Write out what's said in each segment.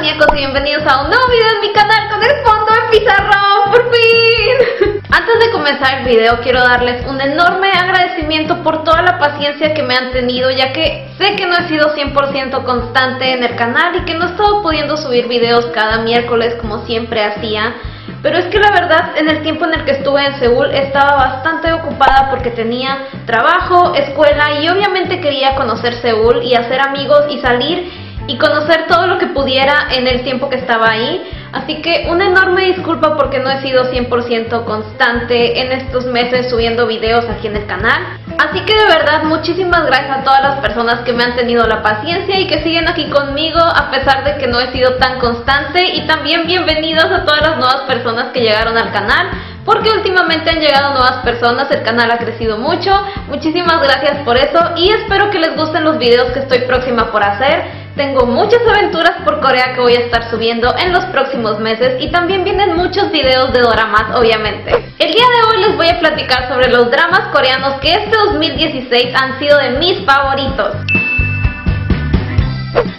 maníacos y bienvenidos a un nuevo video en mi canal con el fondo de pizarrón, por fin. Antes de comenzar el video quiero darles un enorme agradecimiento por toda la paciencia que me han tenido, ya que sé que no he sido 100% constante en el canal y que no he estado pudiendo subir videos cada miércoles como siempre hacía. Pero es que la verdad, en el tiempo en el que estuve en Seúl estaba bastante ocupada porque tenía trabajo, escuela y obviamente quería conocer Seúl y hacer amigos y salir y conocer todo lo que pudiera en el tiempo que estaba ahí. Así que una enorme disculpa porque no he sido 100% constante en estos meses subiendo videos aquí en el canal. Así que de verdad muchísimas gracias a todas las personas que me han tenido la paciencia y que siguen aquí conmigo a pesar de que no he sido tan constante. Y también bienvenidos a todas las nuevas personas que llegaron al canal, porque últimamente han llegado nuevas personas, el canal ha crecido mucho. Muchísimas gracias por eso y espero que les gusten los videos que estoy próxima por hacer. Tengo muchas aventuras por Corea que voy a estar subiendo en los próximos meses y también vienen muchos videos de doramas, obviamente. El día de hoy les voy a platicar sobre los dramas coreanos que este 2016 han sido de mis favoritos.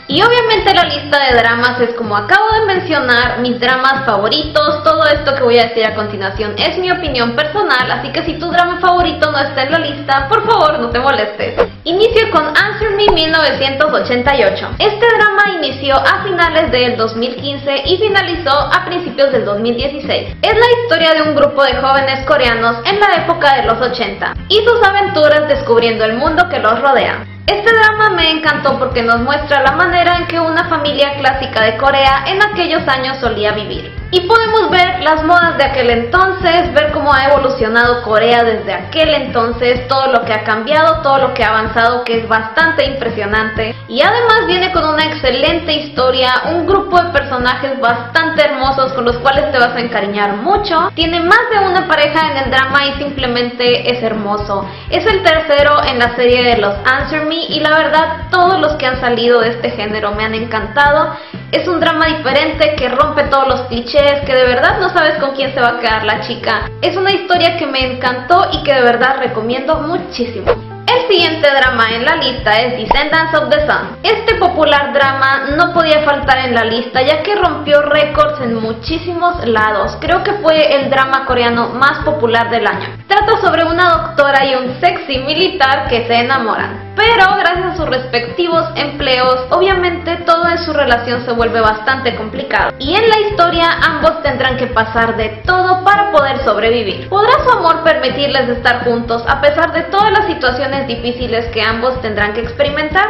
Y obviamente la lista de dramas es como acabo de mencionar, mis dramas favoritos. Todo esto que voy a decir a continuación es mi opinión personal, así que si tu drama favorito no está en la lista, por favor no te molestes. Inicio con Answer Me 1988. Este drama inició a finales del 2015 y finalizó a principios del 2016. Es la historia de un grupo de jóvenes coreanos en la época de los 80 y sus aventuras descubriendo el mundo que los rodea. Este drama me encantó porque nos muestra la manera en que una familia clásica de Corea en aquellos años solía vivir. Y podemos ver las modas de aquel entonces, ver cómo ha evolucionado Corea desde aquel entonces, todo lo que ha cambiado, todo lo que ha avanzado, que es bastante impresionante. Y además viene con una excelente historia, un grupo de personajes bastante hermosos con los cuales te vas a encariñar mucho. Tiene más de una pareja en el drama y simplemente es hermoso. Es el tercero en la serie de los Answer Me y la verdad todos los que han salido de este género me han encantado. Es un drama diferente que rompe todos los clichés, que de verdad no sabes con quién se va a quedar la chica. Es una historia que me encantó y que de verdad recomiendo muchísimo. El siguiente drama en la lista es Descendants of the Sun. Este popular drama no podía faltar en la lista ya que rompió récords en muchísimos lados. Creo que fue el drama coreano más popular del año. Trata sobre una doctora y un sexy militar que se enamoran, pero gracias a sus respectivos empleos, obviamente todo en su relación se vuelve bastante complicado. Y en la historia ambos tendrán que pasar de todo para poder sobrevivir. ¿Podrá su amor permitirles estar juntos a pesar de todas las situaciones difíciles que ambos tendrán que experimentar?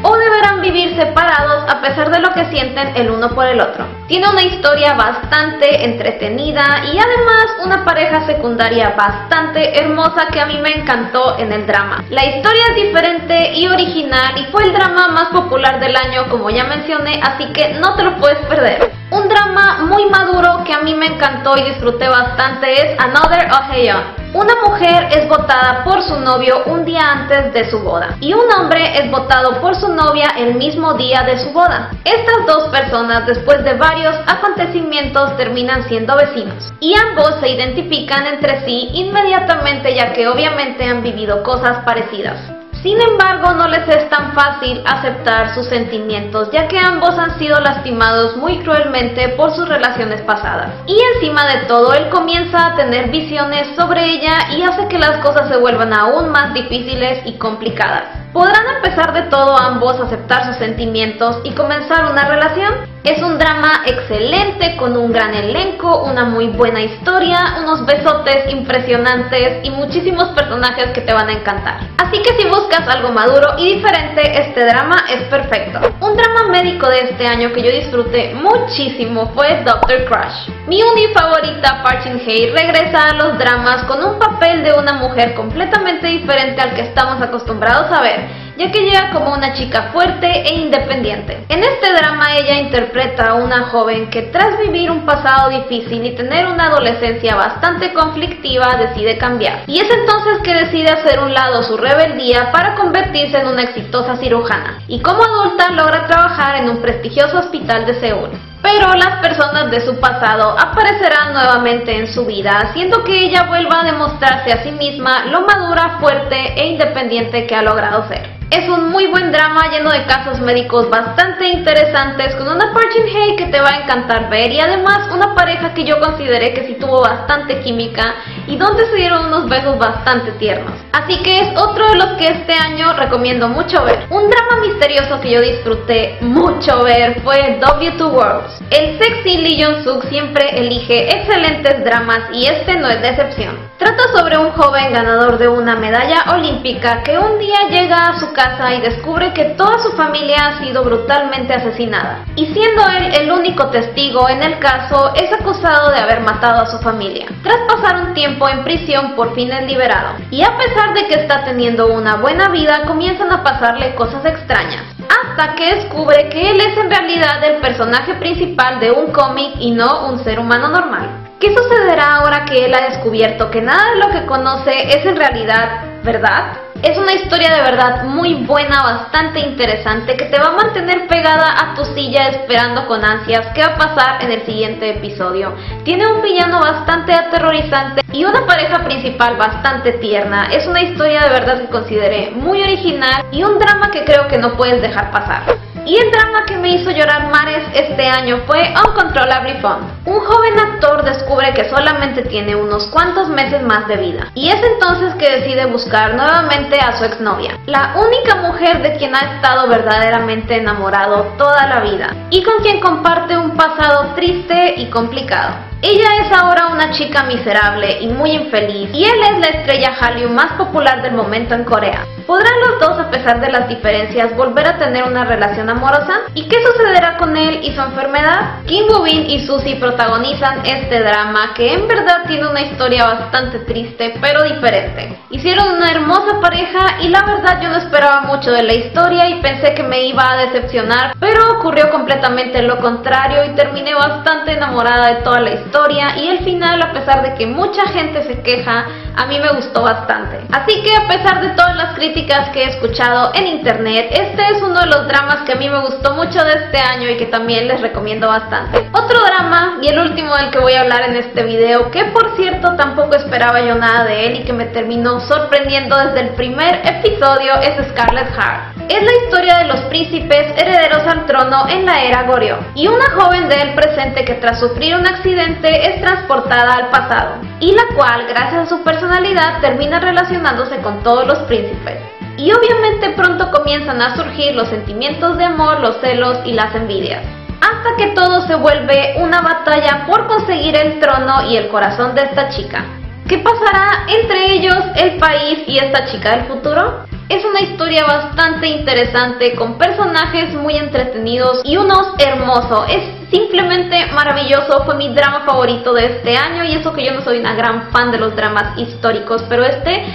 ¿O deberán vivir separados a pesar de lo que sienten el uno por el otro? Tiene una historia bastante entretenida y además una pareja secundaria bastante hermosa que a mí me encantó en el drama. La historia es diferente y original y fue el drama más popular del año, como ya mencioné, así que no te lo puedes perder. Un drama muy maduro que a mí me encantó y disfruté bastante es Another Ohayon. Una mujer es votada por su novio un día antes de su boda y un hombre es votado por su novia el mismo día de su boda. Estas dos personas, después de varios acontecimientos, terminan siendo vecinos y ambos se identifican entre sí inmediatamente, ya que obviamente han vivido cosas parecidas. Sin embargo, no les es tan fácil aceptar sus sentimientos, ya que ambos han sido lastimados muy cruelmente por sus relaciones pasadas. Y encima de todo, él comienza a tener visiones sobre ella y hace que las cosas se vuelvan aún más difíciles y complicadas. ¿Podrán a pesar de todo ambos aceptar sus sentimientos y comenzar una relación? Es un drama excelente con un gran elenco, una muy buena historia, unos besotes impresionantes y muchísimos personajes que te van a encantar. Así que si buscas algo maduro y diferente, este drama es perfecto. Un drama médico de este año que yo disfruté muchísimo fue Doctor Crush. Mi uni favorita, Park Shin-hye, regresa a los dramas con un papel de una mujer completamente diferente al que estamos acostumbrados a ver, ya que llega como una chica fuerte e independiente. En este drama ella interpreta a una joven que tras vivir un pasado difícil y tener una adolescencia bastante conflictiva decide cambiar. Y es entonces que decide hacer un lado su rebeldía para convertirse en una exitosa cirujana. Y como adulta logra trabajar en un prestigioso hospital de Seúl. Pero las personas de su pasado aparecerán nuevamente en su vida, haciendo que ella vuelva a demostrarse a sí misma lo madura, fuerte e independiente que ha logrado ser. Es un muy buen drama lleno de casos médicos bastante interesantes, con una Park Shin-hye que te va a encantar ver y además una pareja que yo consideré que sí tuvo bastante química y donde se dieron unos besos bastante tiernos. Así que es otro de los que este año recomiendo mucho ver. Un drama misterioso que yo disfruté mucho ver fue W2 Worlds. El sexy Lee Jong-suk siempre elige excelentes dramas y este no es de excepción. Trata sobre un joven ganador de una medalla olímpica que un día llega a su casa y descubre que toda su familia ha sido brutalmente asesinada. Y siendo él el único testigo en el caso, es acusado de haber matado a su familia. Tras pasar un tiempo en prisión, por fin es liberado. Y a pesar de que está teniendo una buena vida, comienzan a pasarle cosas extrañas. Hasta que descubre que él es en realidad el personaje principal de un cómic y no un ser humano normal. ¿Qué sucederá ahora que él ha descubierto que nada de lo que conoce es en realidad verdad? Es una historia de verdad muy buena, bastante interesante, que te va a mantener pegada a tu silla esperando con ansias qué va a pasar en el siguiente episodio. Tiene un villano bastante aterrorizante y una pareja principal bastante tierna. Es una historia de verdad que consideré muy original y un drama que creo que no puedes dejar pasar. Y el drama que me hizo llorar mares este año fue Uncontrollably Fond. Un joven actor descubre que solamente tiene unos cuantos meses más de vida, y es entonces que decide buscar nuevamente a su exnovia, la única mujer de quien ha estado verdaderamente enamorado toda la vida, y con quien comparte un pasado triste y complicado. Ella es ahora una chica miserable y muy infeliz, y él es la estrella Hallyu más popular del momento en Corea. ¿Podrán los dos, a pesar de las diferencias, volver a tener una relación amorosa? ¿Y qué sucederá con él y su enfermedad? Kim Woo-bin y Suzy protagonizan este drama que en verdad tiene una historia bastante triste pero diferente. Hicieron una hermosa pareja y la verdad yo no esperaba mucho de la historia y pensé que me iba a decepcionar, pero ocurrió completamente lo contrario y terminé bastante enamorada de toda la historia, y el final, a pesar de que mucha gente se queja, a mí me gustó bastante. Así que a pesar de todas las críticas que he escuchado en internet, este es uno de los dramas que a mí me gustó mucho de este año y que también les recomiendo bastante. Otro drama, y el último del que voy a hablar en este video, que por cierto tampoco esperaba yo nada de él y que me terminó sorprendiendo desde el primer episodio, es Scarlet Heart. Es la historia de los príncipes herederos al trono en la era Goryeo y una joven del presente que tras sufrir un accidente es transportada al pasado, y la cual, gracias a su personalidad, termina relacionándose con todos los príncipes. Y obviamente pronto comienzan a surgir los sentimientos de amor, los celos y las envidias, hasta que todo se vuelve una batalla por conseguir el trono y el corazón de esta chica. ¿Qué pasará entre ellos, el país y esta chica del futuro? Es una historia bastante interesante, con personajes muy entretenidos y unos hermosos. Es simplemente maravilloso, fue mi drama favorito de este año, y eso que yo no soy una gran fan de los dramas históricos, pero este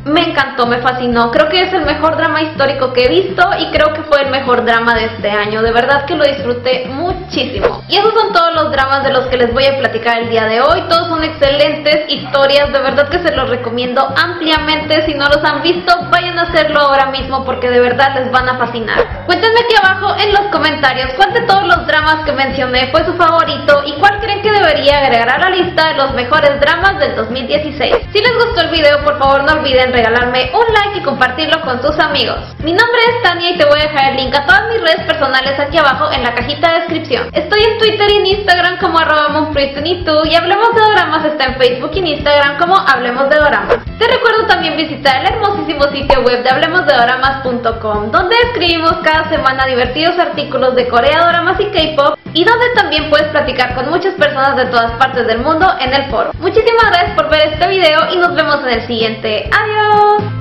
me encantó, me fascinó. Creo que es el mejor drama histórico que he visto y creo que fue el mejor drama de este año. De verdad que lo disfruté muchísimo. Y esos son todos los dramas de los que les voy a platicar el día de hoy. Todos son excelentes historias, de verdad que se los recomiendo ampliamente. Si no los han visto, vayan a hacerlo ahora mismo porque de verdad les van a fascinar. Cuéntenme aquí abajo en los comentarios cuál de todos los dramas que mencioné fue su favorito y cuál creen que debería agregar a la lista de los mejores dramas del 2016. Si les gustó el video, por favor no olviden regalarme un like y compartirlo con tus amigos. Mi nombre es Tania y te voy a dejar el link a todas mis redes personales aquí abajo en la cajita de descripción. Estoy en Twitter y en Instagram como @monpriestunitu, y Hablemos de Doramas está en Facebook y en Instagram como Hablemos de Doramas. Te recuerdo también visitar el hermosísimo sitio web de hablemosdedoramas.com, donde escribimos cada semana divertidos artículos de Corea, doramas y K-pop, y donde también puedes platicar con muchas personas de todas partes del mundo en el foro. Muchísimas gracias por ver este video y nos vemos en el siguiente. ¡Adiós!